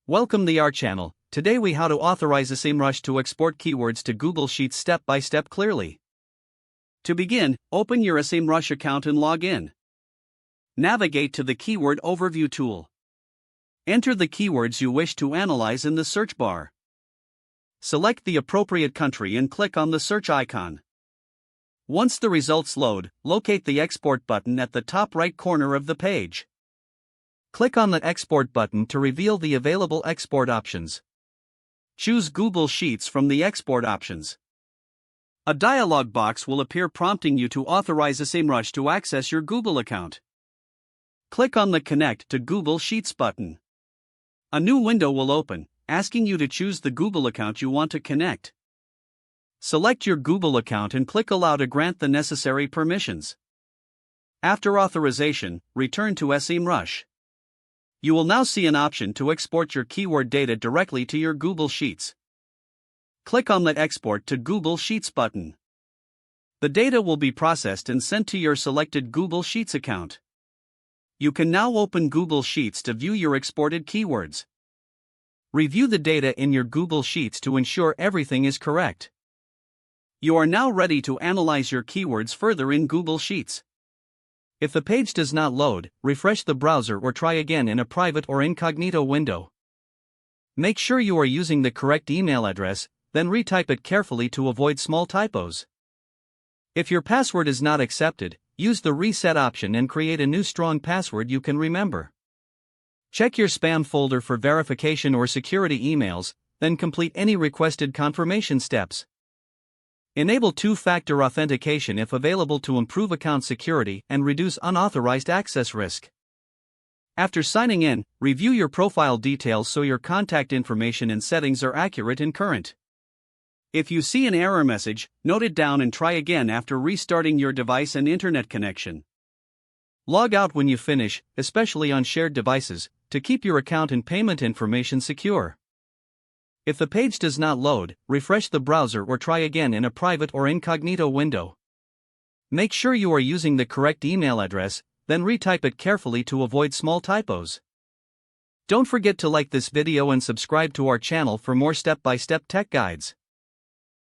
Welcome to our channel. Today we how to authorize SEMrush to export keywords to Google Sheets step by step clearly. To begin, open your SEMrush account and log in. Navigate to the Keyword Overview tool. Enter the keywords you wish to analyze in the search bar. Select the appropriate country and click on the search icon. Once the results load, locate the Export button at the top right corner of the page. Click on the Export button to reveal the available export options. Choose Google Sheets from the export options. A dialog box will appear prompting you to authorize SEMrush to access your Google account. Click on the Connect to Google Sheets button. A new window will open, asking you to choose the Google account you want to connect. Select your Google account and click Allow to grant the necessary permissions. After authorization, return to SEMrush. You will now see an option to export your keyword data directly to your Google Sheets. Click on the Export to Google Sheets button. The data will be processed and sent to your selected Google Sheets account. You can now open Google Sheets to view your exported keywords. Review the data in your Google Sheets to ensure everything is correct. You are now ready to analyze your keywords further in Google Sheets. If the page does not load, refresh the browser or try again in a private or incognito window. Make sure you are using the correct email address, then retype it carefully to avoid small typos. If your password is not accepted, use the reset option and create a new strong password you can remember. Check your spam folder for verification or security emails, then complete any requested confirmation steps. Enable two-factor authentication if available to improve account security and reduce unauthorized access risk. After signing in, review your profile details so your contact information and settings are accurate and current. If you see an error message, note it down and try again after restarting your device and internet connection. Log out when you finish, especially on shared devices, to keep your account and payment information secure. If the page does not load, refresh the browser or try again in a private or incognito window. Make sure you are using the correct email address, then retype it carefully to avoid small typos. Don't forget to like this video and subscribe to our channel for more step-by-step tech guides.